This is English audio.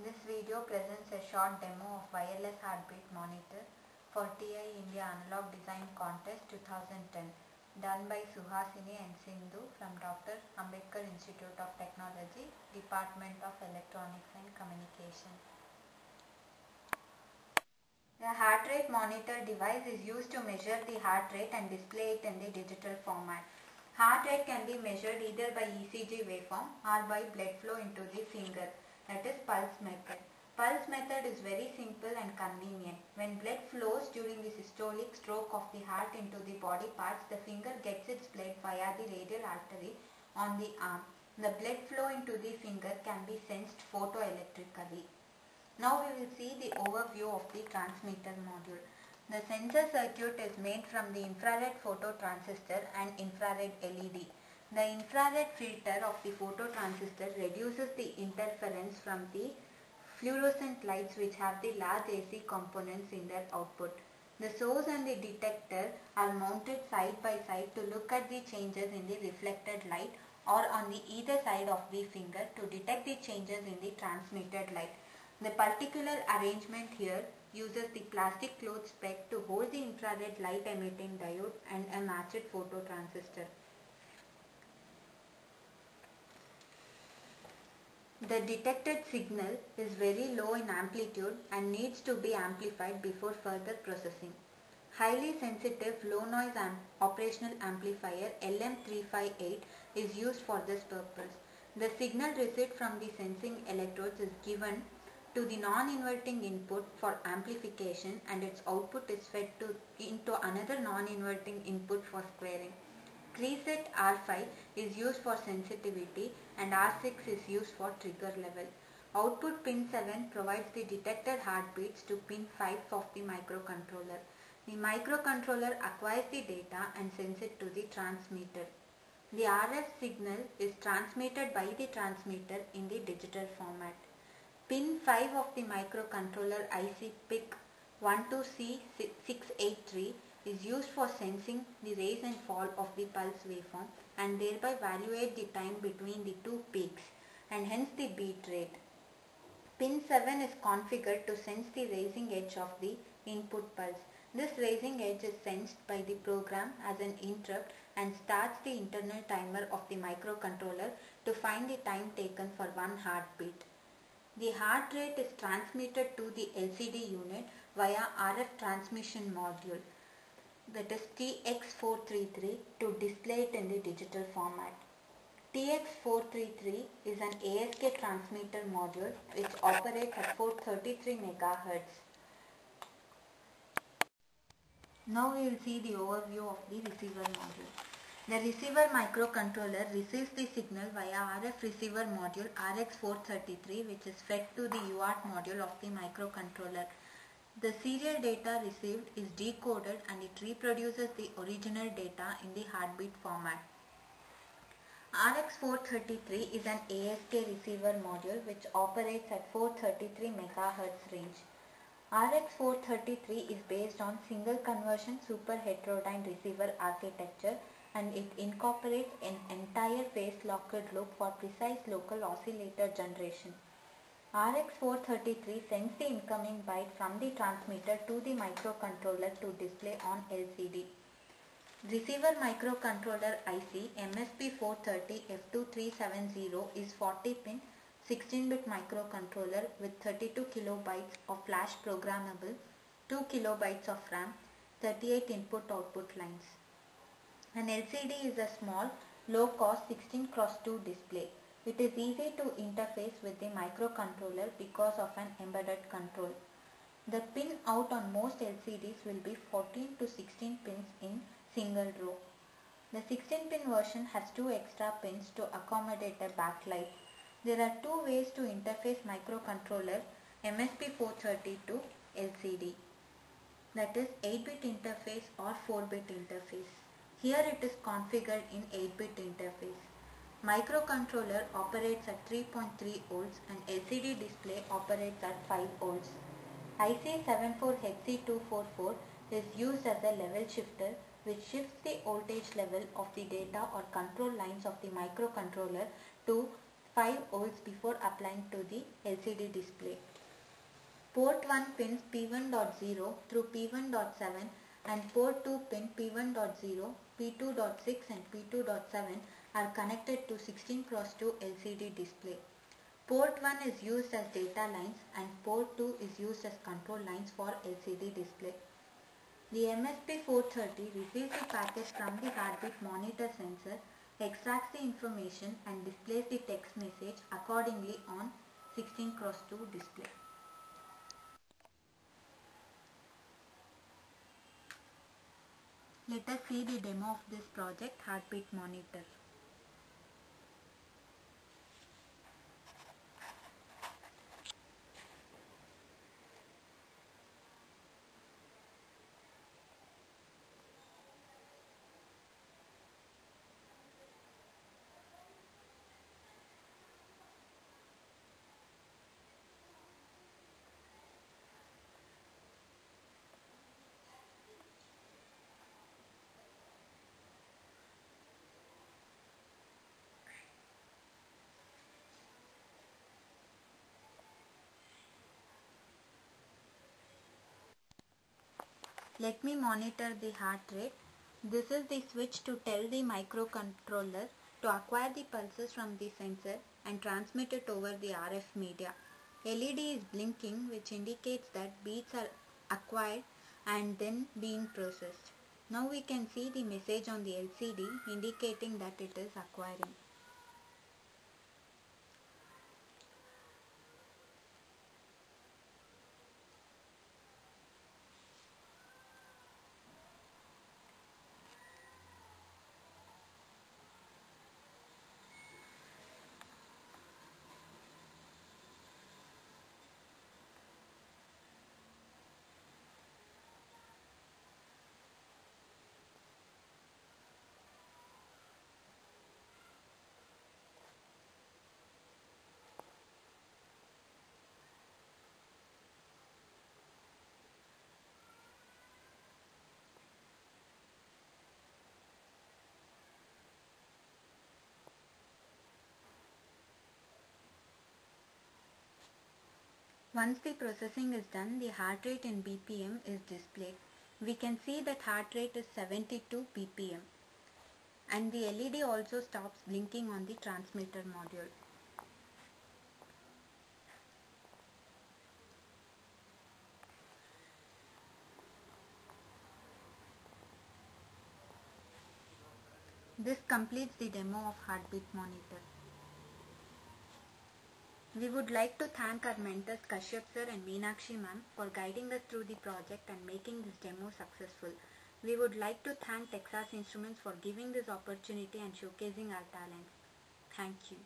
This video presents a short demo of wireless heartbeat monitor for TI India Analog Design Contest 2010 done by Suhasini and Sindhu from Dr. Ambedkar Institute of Technology, Department of Electronics and Communication. The heart rate monitor device is used to measure the heart rate and display it in the digital format. Heart rate can be measured either by ECG waveform or by blood flow into the finger, that is pulse method. Pulse method is very simple and convenient. When blood flows during the systolic stroke of the heart into the body parts, the finger gets its blood via the radial artery on the arm. The blood flow into the finger can be sensed photoelectrically. Now we will see the overview of the transmitter module. The sensor circuit is made from the infrared phototransistor and infrared LED. The infrared filter of the phototransistor reduces the interference from the fluorescent lights which have the large AC components in their output. The source and the detector are mounted side by side to look at the changes in the reflected light or on the either side of the finger to detect the changes in the transmitted light. The particular arrangement here uses the plastic cloth spec to hold the infrared light emitting diode and a matched phototransistor. The detected signal is very low in amplitude and needs to be amplified before further processing. Highly sensitive low noise operational amplifier LM358 is used for this purpose. The signal received from the sensing electrodes is given to the non-inverting input for amplification and its output is fed into another non-inverting input for squaring. Preset R5 is used for sensitivity and R6 is used for trigger level. Output pin 7 provides the detected heartbeats to pin 5 of the microcontroller. The microcontroller acquires the data and sends it to the transmitter. The RF signal is transmitted by the transmitter in the digital format. Pin 5 of the microcontroller IC PIC 12C683 is used for sensing the rise and fall of the pulse waveform and thereby evaluate the time between the two peaks and hence the beat rate. Pin 7 is configured to sense the rising edge of the input pulse. This rising edge is sensed by the program as an interrupt and starts the internal timer of the microcontroller to find the time taken for one heartbeat. The heart rate is transmitted to the LCD unit via RF transmission module, that is TX433, to display it in the digital format. TX433 is an ASK transmitter module which operates at 433 MHz. Now we will see the overview of the receiver module. The receiver microcontroller receives the signal via RF receiver module RX433 which is fed to the UART module of the microcontroller. The serial data received is decoded and it reproduces the original data in the heartbeat format. RX433 is an ASK receiver module which operates at 433 MHz range. RX433 is based on single conversion super heterodyne receiver architecture and it incorporates an entire phase locked loop for precise local oscillator generation. RX433 sends the incoming byte from the transmitter to the microcontroller to display on LCD. Receiver microcontroller IC MSP430F2370 is 40-pin 16-bit microcontroller with 32 kilobytes of flash programmable, 2 kilobytes of RAM, 38 input-output lines. An LCD is a small, low-cost 16x2 display. It is easy to interface with the microcontroller because of an embedded control. The pin out on most LCDs will be 14 to 16 pins in single row. The 16-pin version has 2 extra pins to accommodate a backlight. There are 2 ways to interface microcontroller MSP430 to LCD, that is 8-bit interface or 4-bit interface. Here it is configured in 8-bit interface. Microcontroller operates at 3.3 volts and LCD display operates at 5 volts. IC74HC244 is used as a level shifter which shifts the voltage level of the data or control lines of the microcontroller to 5 volts before applying to the LCD display. Port 1 pins P1.0 through P1.7 and port 2 pin P1.0, P2.6 and P2.7 are connected to 16x2 LCD display. Port 1 is used as data lines and port 2 is used as control lines for LCD display. The MSP430 receives the package from the heartbeat monitor sensor, extracts the information and displays the text message accordingly on 16x2 display. Let us see the demo of this project, heartbeat monitor. Let me monitor the heart rate. This is the switch to tell the microcontroller to acquire the pulses from the sensor and transmit it over the RF media. LED is blinking, which indicates that beats are acquired and then being processed. Now we can see the message on the LCD indicating that it is acquiring. Once the processing is done, the heart rate in BPM is displayed. We can see that heart rate is 72 BPM and the LED also stops blinking on the transmitter module. This completes the demo of heartbeat monitor. We would like to thank our mentors Kashyap sir and Meenakshi ma'am for guiding us through the project and making this demo successful. We would like to thank Texas Instruments for giving this opportunity and showcasing our talents. Thank you.